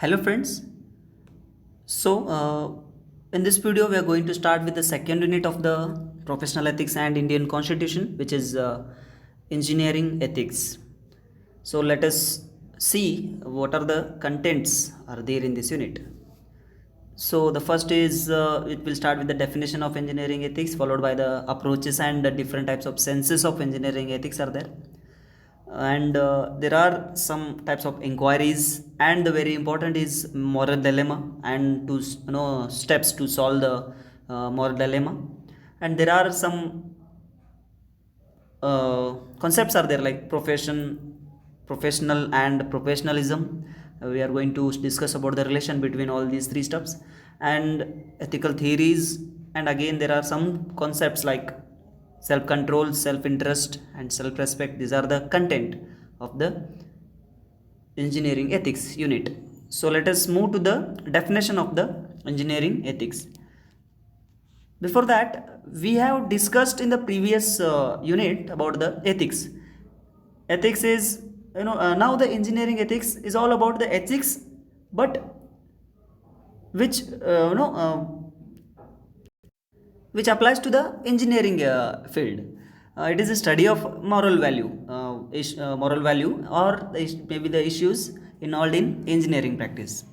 Hello friends. In this video we are going to start with the second unit of the professional ethics and Indian constitution, which is engineering ethics. So let us see what are the contents are there in this unit. So the first is it will start with the definition of engineering ethics, followed by the approaches and the different types of senses of engineering ethics are there. And there are some types of inquiries, and the very important is moral dilemma and to steps to solve the moral dilemma. And there are some concepts are there like professional and professionalism. We are going to discuss about the relation between all these three steps and ethical theories. And again there are some concepts like self control, self interest, and self respect. These are the content of the engineering ethics unit. So let us move to the definition of the engineering ethics. Before that, we have discussed in the previous unit about the ethics. Ethics is, now the engineering ethics is all about the ethics, but which which applies to the engineering field. It is a study of moral value, or maybe the issues involved in engineering practice.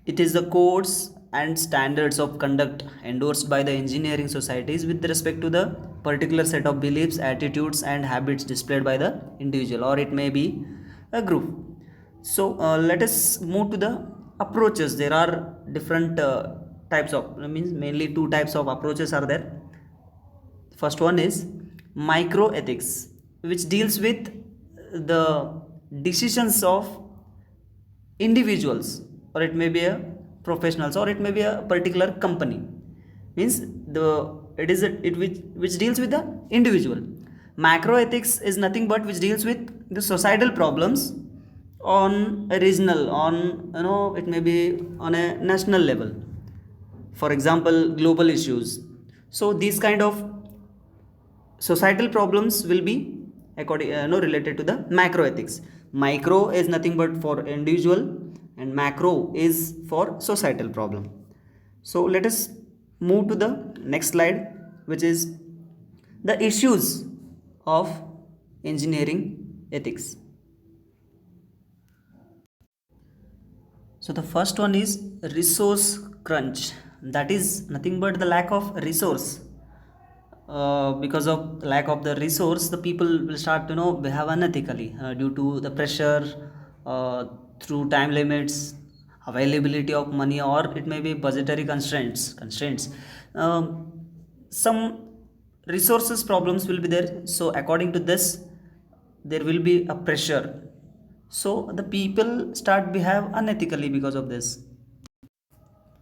It is the codes and standards of conduct endorsed by the engineering societies with respect to the particular set of beliefs, attitudes, and habits displayed by the individual, or it may be a group. So let us move to the approaches. There are different types of, means mainly two types of approaches are there. First one is microethics, which deals with the decisions of individuals, or it may be a professionals, or it may be a particular company. Means which deals with the individual. Macroethics is nothing but which deals with the societal problems on a regional, on it may be on a national level. For example, global issues. So these kind of societal problems will be related to the macroethics. Micro is nothing but for individual, and macro is for societal problem. So let us move to the next slide, which is the issues of engineering ethics. So the first one is resource crunch. That is nothing but the lack of resource. Because of lack of the resource, the people will start behave unethically due to the pressure, through time limits, availability of money, or it may be budgetary constraints. Some resources problems will be there, so according to this there will be a pressure, so the people start behave unethically because of this.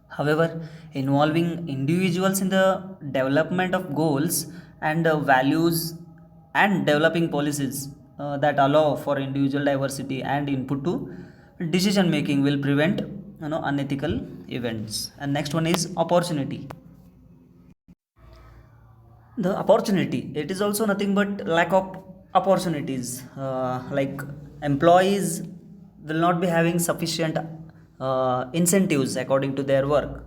However, involving individuals in the development of goals and values, and developing policies that allow for individual diversity and input to decision making will prevent unethical events. And next one is opportunity. The opportunity, it is also nothing but lack of opportunities. Like employees will not be having sufficient incentives according to their work.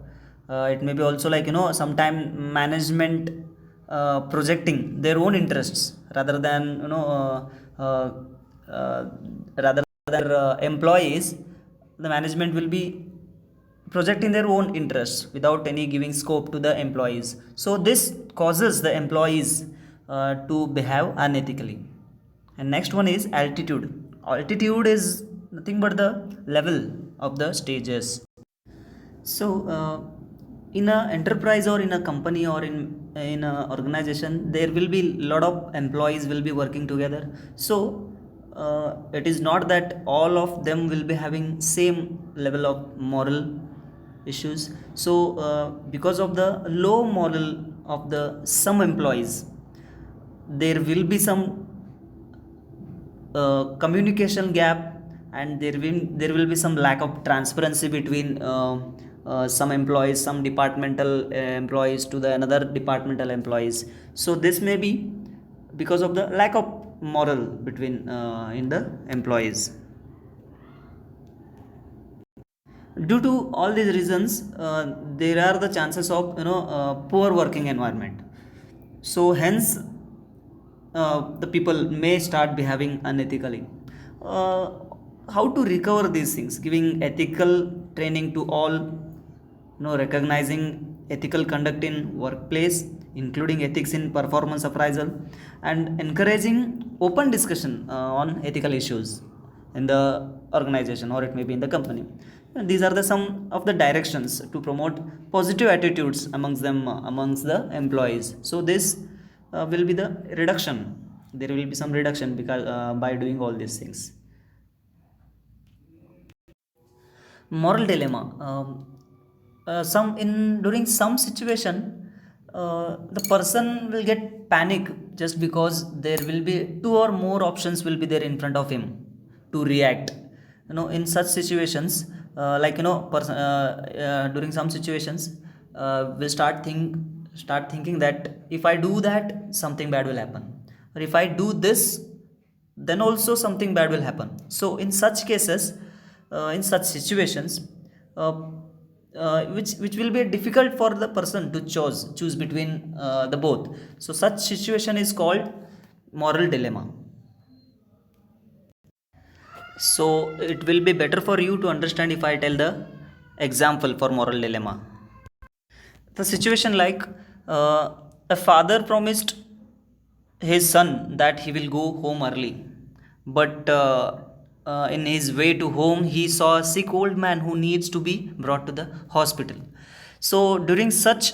It may be also like sometime management projecting their own interests rather than rather than employees. The management will be projecting their own interests without any giving scope to the employees, so this causes the employees to behave unethically. And next one is altitude is nothing but the level of the stages. So in a enterprise, or in a company, or in a organization, there will be lot of employees will be working together. So it is not that all of them will be having same level of moral issues. So because of the low moral of the some employees, there will be some communication gap, and there will be some lack of transparency between some employees, some departmental employees to the another departmental employees. So this may be because of the lack of moral between in the employees. Due to all these reasons, there are the chances of poor working environment. So hence, the people may start behaving unethically. uh, how to recover these things? Giving ethical training to all, recognizing ethical conduct in workplace, including ethics in performance appraisal, and encouraging open discussion on ethical issues in the organization, or it may be in the company. And these are the some of the directions to promote positive attitudes amongst them, amongst the employees. So this will be the reduction. There will be some reduction because by doing all these things. Moral dilemma. Some in during some situation, the person will get panic just because there will be two or more options will be there in front of him to react. In such situations, during some situations, will start thinking that if I do that, something bad will happen, or if I do this, then also something bad will happen. So in such cases, in such situations, uh, which will be difficult for the person to choose between the both. So such situation is called moral dilemma. So it will be better for you to understand if I tell the example for moral dilemma. The situation like, a father promised his son that he will go home early, but in his way to home he saw a sick old man who needs to be brought to the hospital. So during such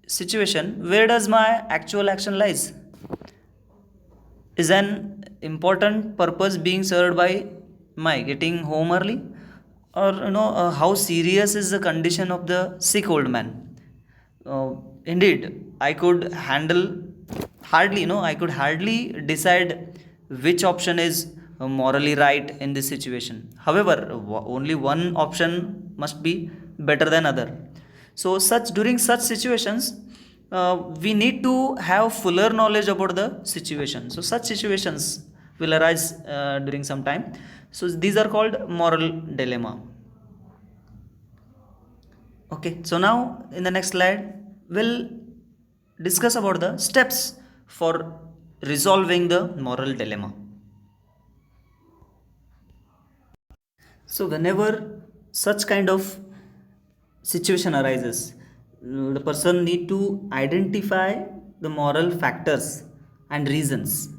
situation, where does my actual action lies? Is an important purpose being served by my getting home early, or how serious is the condition of the sick old man? uh, Indeed, I could handle hardly I could hardly decide which option is morally right in this situation. However, only one option must be better than other. So such during such situations, we need to have fuller knowledge about the situation. So such situations will arise during some time. So these are called moral dilemma. Okay, so now in the next slide, we'll discuss about the steps for resolving the moral dilemma. So whenever such kind of situation arises, the person need to identify the moral factors and reasons.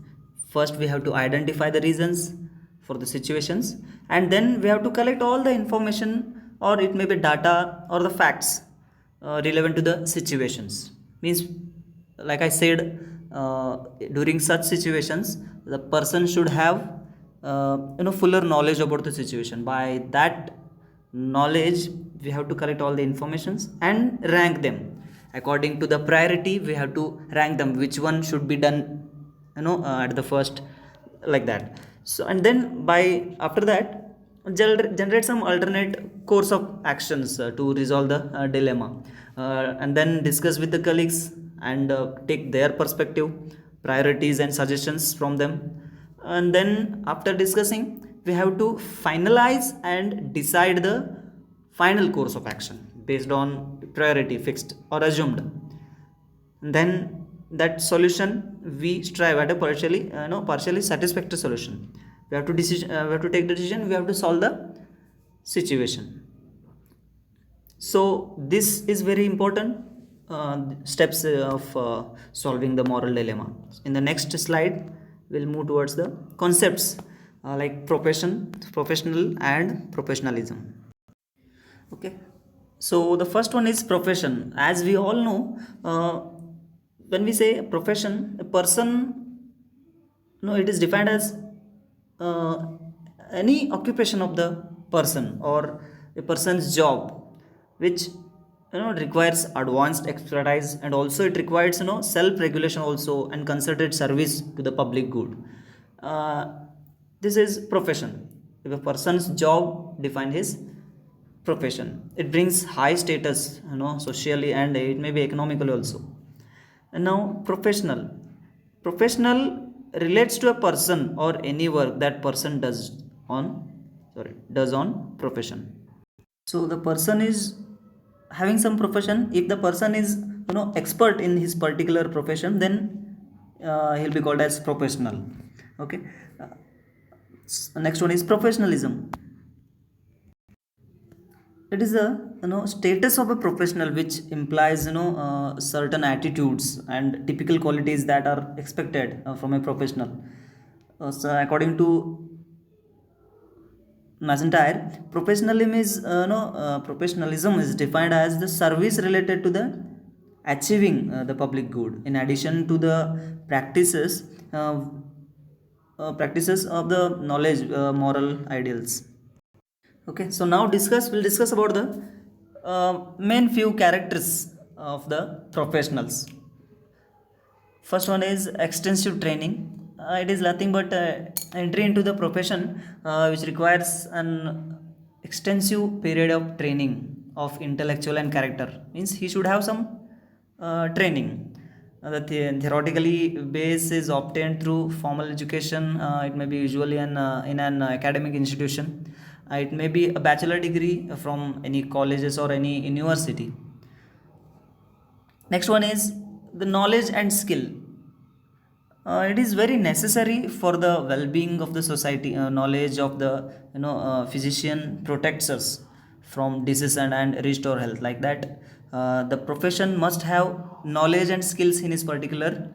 First, we have to identify the reasons for the situations, and then we have to collect all the information, or it may be data or the facts relevant to the situations. Means, like I said, during such situations, the person should have fuller knowledge about the situation. By that knowledge, we have to collect all the informations and rank them according to the priority. We have to rank them which one should be done at the first, like that. So and then by after that, generate some alternate course of actions to resolve the dilemma, and then discuss with the colleagues and take their perspective, priorities and suggestions from them. And then after discussing, we have to finalize and decide the final course of action based on priority fixed or assumed. And then that solution, we strive at a partially satisfactory solution. We have to take the decision, we have to solve the situation. So this is very important steps of solving the moral dilemma. In the next slide, we'll move towards the concepts like professional and professionalism. Okay, so the first one is profession. As we all know, when we say profession, a person, it is defined as uh, any occupation of the person or a person's job, which requires advanced expertise, and also it requires self regulation also, and concerted service to the public good. uh, this is profession. If a person's job define his profession, it brings high status, socially, and it may be economically also. And now professional relates to a person or any work that person does on profession. So the person is having some profession. If the person is expert in his particular profession, then he'll be called as professional. Okay. Next one is professionalism. It is a status of a professional which implies certain attitudes and typical qualities that are expected from a professional. So according to McIntyre, professionalism is defined as the service related to the achieving the public good, in addition to the uh, practices of the knowledge, moral ideals. Okay, so now we'll discuss about the main few characters of the professionals. First one is extensive training. It is nothing but entry into the profession which requires an extensive period of training of intellectual and character. Means he should have some training. The theoretically base is obtained through formal education. It may be usually in an academic institution. It may be a bachelor degree from any colleges or any university. Next one is the knowledge and skill. It is very necessary for the well-being of the society. Knowledge of the physician protects us from disease and restore health. Like that, the profession must have knowledge and skills in his particular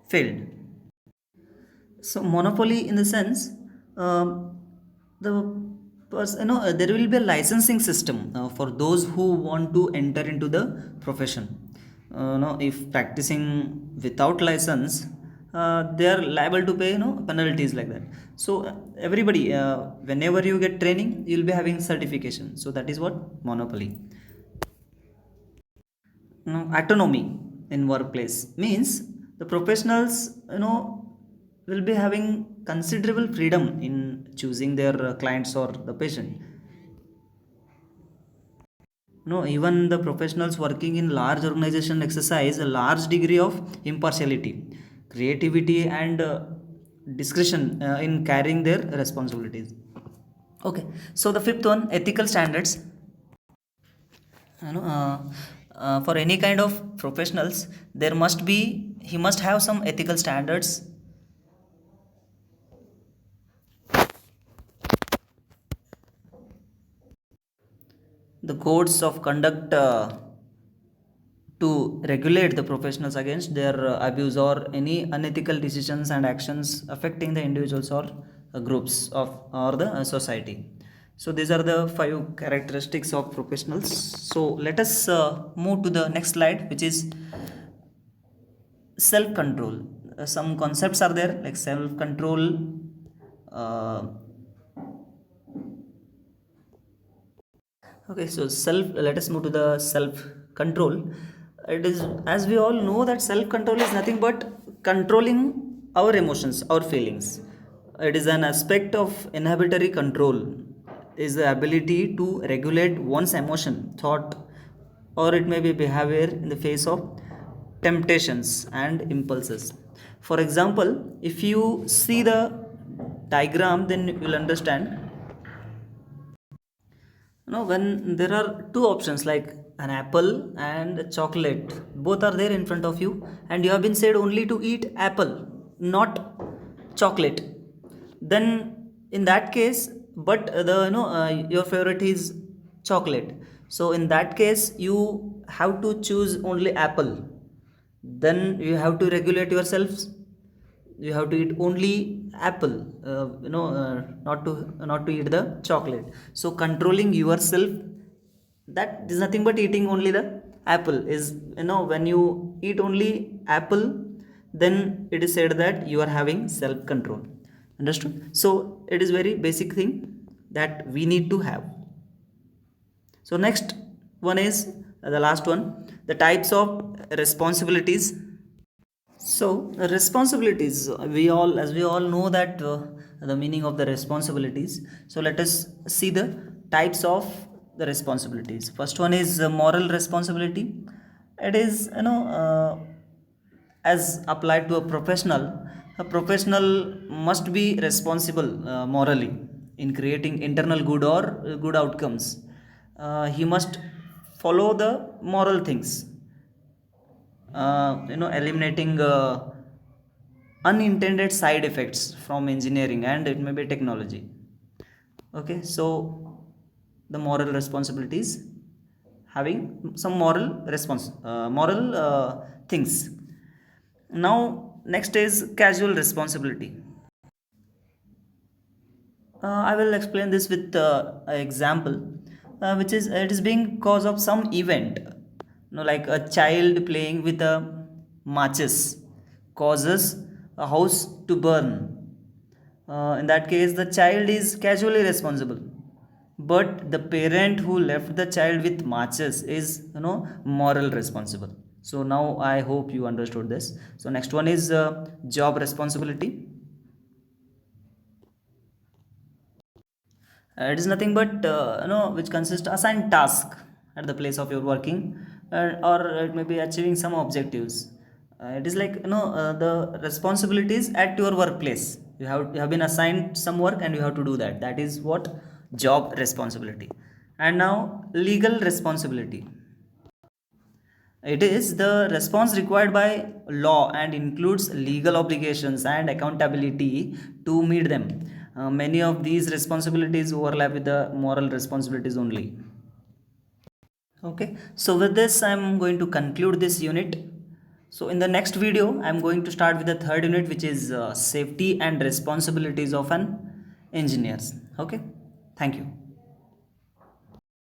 field. So monopoly in the sense, the there will be a licensing system for those who want to enter into the profession. If practicing without license, they are liable to pay penalties like that. So everybody, whenever you get training, you'll be having certification. So that is what monopoly. Autonomy in workplace means the professionals will be having considerable freedom in choosing their clients or the patient. Even the professionals working in large organization exercise a large degree of impartiality, creativity, and discretion in carrying their responsibilities. Okay, so the fifth one, ethical standards. For any kind of professionals, he must have some ethical standards. The codes of conduct to regulate the professionals against their abuse or any unethical decisions and actions affecting the individuals or groups of or the society. So these are the five characteristics of professionals. So let us move to the next slide, which is self control. Some concepts are there like self control. Okay, so let us move to the self control. It is, as we all know, that self control is nothing but controlling our emotions, our feelings. It is an aspect of inhibitory control, is the ability to regulate one's emotion, thought, or it may be behavior in the face of temptations and impulses. For example, if you see the diagram, then you will understand. When there are two options like an apple and a chocolate, both are there in front of you, and you have been said only to eat apple, not chocolate, then in that case, but the your favorite is chocolate, so in that case you have to choose only apple. Then you have to regulate yourselves, you have to eat only apple, not to eat the chocolate. So controlling yourself, that is nothing but eating only the apple is, when you eat only apple, then it is said that you are having self control. Understood? So it is very basic thing that we need to have. So next one is the last one, the types of responsibilities. So responsibilities, as we all know that the meaning of the responsibilities. So let us see the types of the responsibilities. First one is moral responsibility. It is as applied to a professional. A professional must be responsible morally. in creating internal good or good outcomes, he must follow the moral things, eliminating unintended side effects from engineering and it may be technology. Okay, so the moral responsibilities, having some moral things. Now next is casual responsibility. I will explain this with an example, which is it is being cause of some event. Like a child playing with a matches causes a house to burn. In that case, the child is casually responsible, but the parent who left the child with matches is moral responsible. So now I hope you understood this. So next one is job responsibility. It is nothing but which consists assigned task at the place of your working, or it may be achieving some objectives. It is like the responsibilities at your workplace. You have been assigned some work and you have to do that. That is what job responsibility. And now legal responsibility. It is the response required by law and includes legal obligations and accountability to meet them. Many of these responsibilities overlap with the moral responsibilities only. Okay, so with this, I'm going to conclude this unit. So, in the next video, I'm going to start with the third unit, which is safety and responsibilities of an engineers. Okay, thank you.